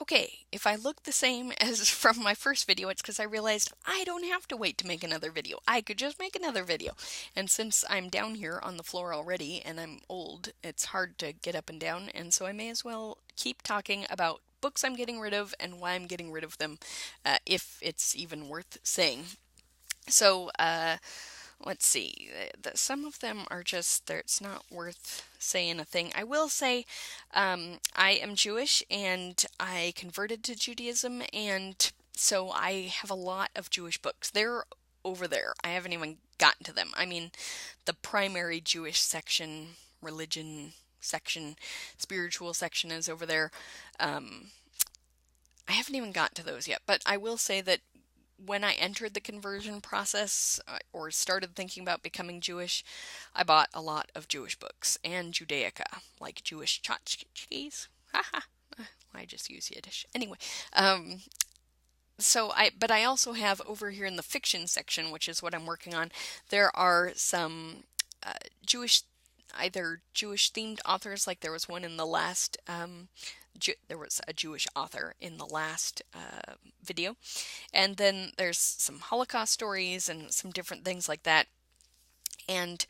Okay, if I look the same as from my first video, it's because I realized I don't have to wait to make another video. I could just make another video. And since I'm down here on the floor already and I'm old, it's hard to get up and down, and so I may as well keep talking about books I'm getting rid of and why I'm getting rid of them, if it's even worth saying. So, let's see. Some of them are just there. It's not worth saying a thing. I will say, I am Jewish and I converted to Judaism, and so I have a lot of Jewish books. They're over there. I haven't even gotten to them. I mean, the primary Jewish section, religion section, spiritual section is over there. Um, I haven't even gotten to those yet, but I will say that when I entered the conversion process, or started thinking about becoming Jewish, I bought a lot of Jewish books and Judaica, like Jewish tchotchkes. Haha. I just use Yiddish. Anyway, um, but I also have over here in the fiction section, which is what I'm working on, there are some uh, Jewish, either Jewish themed authors, like there was one in the last, there was a Jewish author in the last video, and then there's some Holocaust stories and some different things like that. And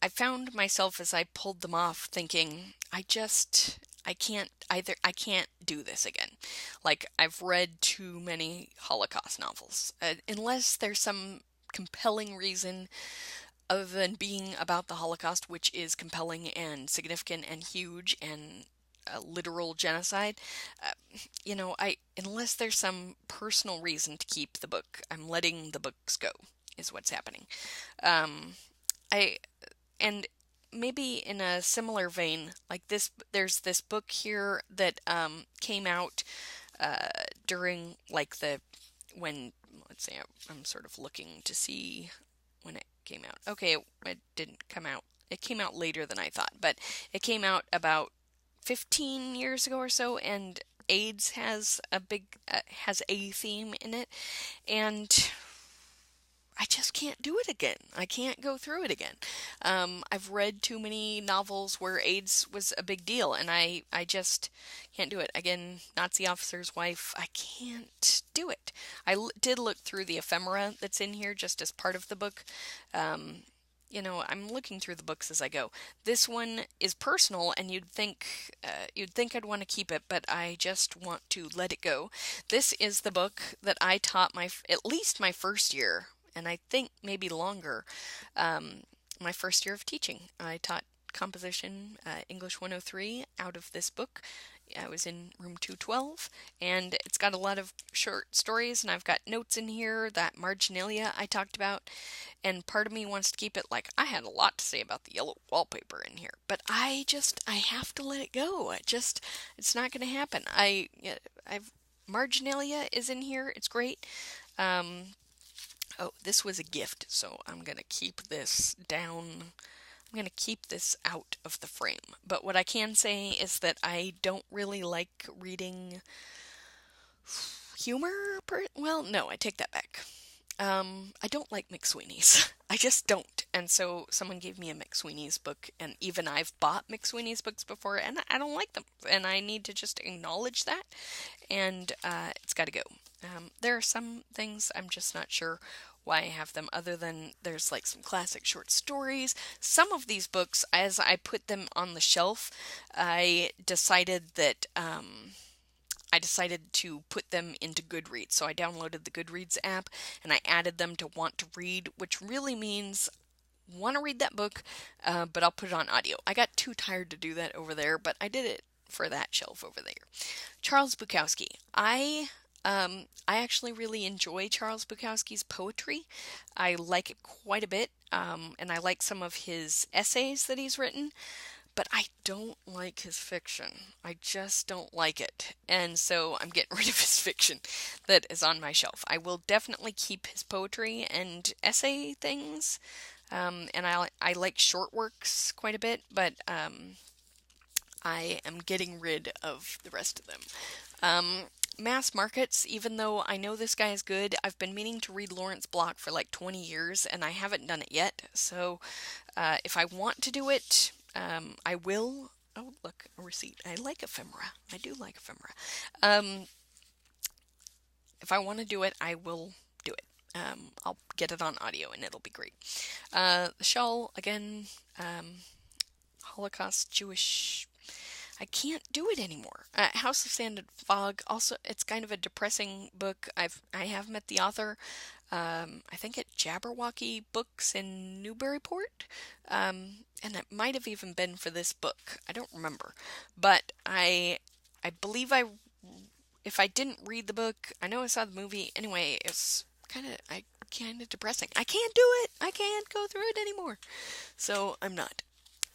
I found myself as I pulled them off thinking, I can't do this again. Like, I've read too many Holocaust novels. Unless there's some compelling reason other than being about the Holocaust, which is compelling and significant and huge and a literal genocide, uh, unless there's some personal reason to keep the book, I'm letting the books go, is what's happening. Um, I and maybe in a similar vein, like this, there's this book here that came out uh, during like the when let's say I'm sort of looking to see when it came out. Okay, it didn't come out. It came out later than I thought, but it came out about 15 years ago or so, and AIDS has a theme in it, and I just can't do it again. I can't go through it again. I've read too many novels where AIDS was a big deal, and I just can't do it. Again, Nazi officer's wife, I can't do it. Did look through the ephemera that's in here just as part of the book. Um, I'm looking through the books as I go. This one is personal, and you'd think I'd want to keep it, but I just want to let it go. This is the book that I taught at least my first year, and I think maybe longer. Um, my first year of teaching, I taught composition, English 103, out of this book. I was in room 212, and it's got a lot of short stories, and I've got notes in here, that marginalia I talked about, and part of me wants to keep it. Like, I had a lot to say about the yellow wallpaper in here, but I have to let it go. It's not going to happen. I've marginalia is in here. It's great. Um, oh, this was a gift, so I'm going to keep this down. I'm going to keep this out of the frame. But what I can say is that I don't really like reading humor. Well, no, I take that back. I don't like McSweeney's. I just don't. And so someone gave me a McSweeney's book, and even I've bought McSweeney's books before, and I don't like them. And I need to just acknowledge that, and it's got to go. There are some things I'm just not sure why I have them, other than there's like some classic short stories. Some of these books, as I put them on the shelf, I decided that I decided to put them into Goodreads. So I downloaded the Goodreads app and I added them to want to read, which really means want to read that book, but I'll put it on audio. I got too tired to do that over there, but I did it for that shelf over there. Charles Bukowski. I actually really enjoy Charles Bukowski's poetry. I like it quite a bit, and I like some of his essays that he's written, but I don't like his fiction. I just don't like it. And so I'm getting rid of his fiction that is on my shelf. I will definitely keep his poetry and essay things, and I like short works quite a bit, but I am getting rid of the rest of them. Mass markets, even though I know this guy is good, I've been meaning to read Lawrence Block for like 20 years and I haven't done it yet. So if I want to do it, I will. Oh, look, a receipt. I like ephemera. I do like ephemera. Um, if I want to do it, I will do it. I'll get it on audio and it'll be great. The Shawl, again, Holocaust, Jewish. I can't do it anymore. House of Sand and Fog. Also, it's kind of a depressing book. I have met the author. I think at Jabberwocky Books in Newburyport, and it might have even been for this book. I don't remember, but I believe if I didn't read the book, I know I saw the movie. Anyway, it's kind of depressing. I can't do it. I can't go through it anymore. So I'm not.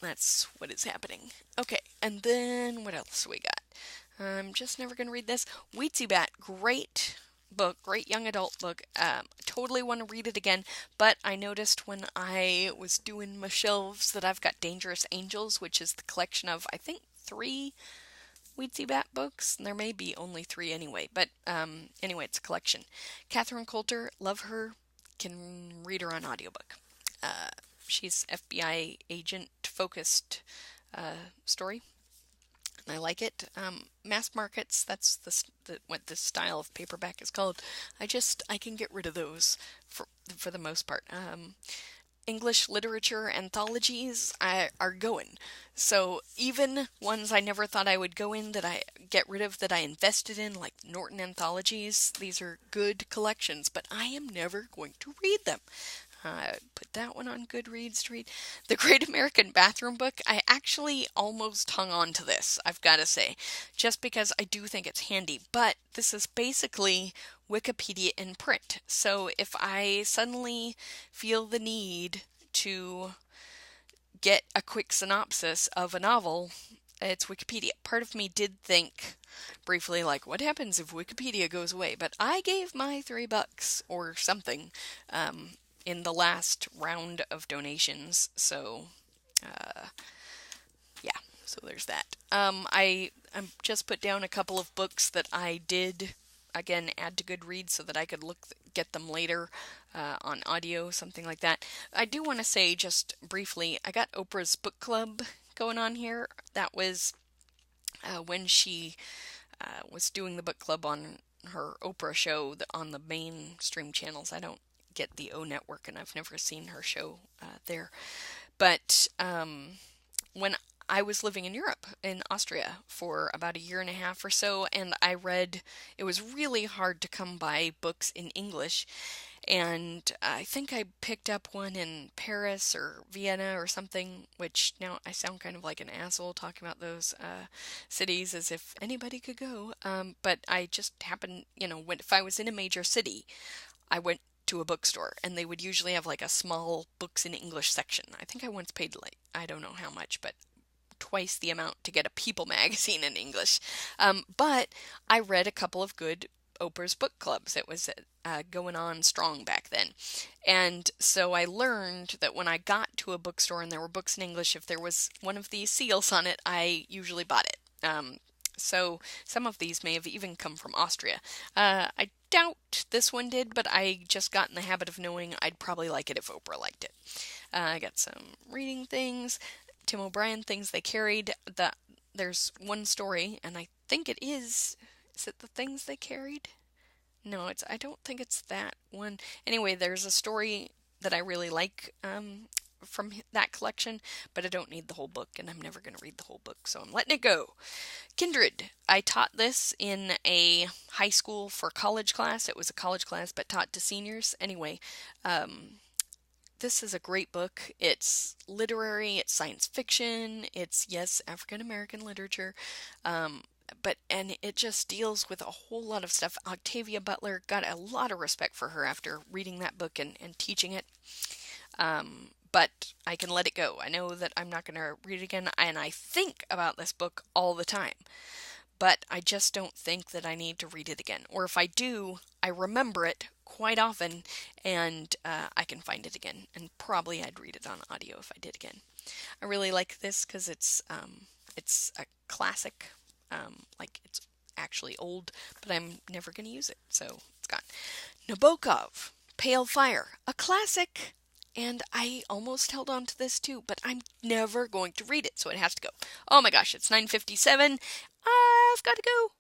That's what is happening. Okay, and then what else we got? I'm just never going to read this. Weetsy Bat, great book, great young adult book. Totally want to read it again, but I noticed when I was doing my shelves that I've got Dangerous Angels, which is the collection of, I think, 3 Weetsy Bat books. There may be only 3 anyway, but anyway, it's a collection. Catherine Coulter, love her, can read her on audiobook. She's FBI agent focused story. And I like it. Mass markets, that's what this style of paperback is called. I can get rid of those for the most part. English literature anthologies are going. So even ones I never thought I would go in that I get rid of that I invested in, like Norton anthologies, these are good collections, but I am never going to read them. Put that one on Goodreads to read. The Great American Bathroom Book, I actually almost hung on to this, I've got to say, just because I do think it's handy. But this is basically Wikipedia in print. So if I suddenly feel the need to get a quick synopsis of a novel, it's Wikipedia. Part of me did think briefly, like, what happens if Wikipedia goes away? But I gave my $3 or something in the last round of donations, so yeah, so there's that. I just put down a couple of books that I did again add to Goodreads so that I could get them later on audio, something like that. I do want to say just briefly, I got Oprah's book club going on here. That was when she was doing the book club on her Oprah show on the mainstream channels. I don't get the O Network, and I've never seen her show there. But when I was living in Europe, in Austria, for about a year and a half or so, and it was really hard to come by books in English, and I think I picked up one in Paris or Vienna or something, which now I sound kind of like an asshole talking about those cities as if anybody could go, but I just happened, if I was in a major city, I went to a bookstore, and they would usually have like a small books in English section. I think I once paid I don't know how much, but twice the amount to get a People magazine in English. But I read a couple of good Oprah's book clubs. It was going on strong back then. And so I learned that when I got to a bookstore and there were books in English, if there was one of these seals on it, I usually bought it. So some of these may have even come from Austria. I doubt this one did, but I just got in the habit of knowing I'd probably like it if Oprah liked it. I got some reading things, Tim O'Brien, Things They Carried. There's one story, and I think it is it The Things They Carried? No, I don't think it's that one. Anyway, there's a story that I really like from that collection, but I don't need the whole book, and I'm never going to read the whole book, so I'm letting it go. Kindred. I taught this in a high school for college class. It was a college class, but taught to seniors. Anyway, this is a great book. It's literary, it's science fiction, it's, yes, African American literature, and it just deals with a whole lot of stuff. Octavia Butler, got a lot of respect for her after reading that book and teaching it. But I can let it go. I know that I'm not going to read it again, and I think about this book all the time. But I just don't think that I need to read it again. Or if I do, I remember it quite often, and I can find it again. And probably I'd read it on audio if I did again. I really like this because it's a classic. It's actually old, but I'm never going to use it, so it's gone. Nabokov, Pale Fire, a classic. And I almost held on to this too, but I'm never going to read it, so it has to go. Oh my gosh, it's 9:57. I've got to go.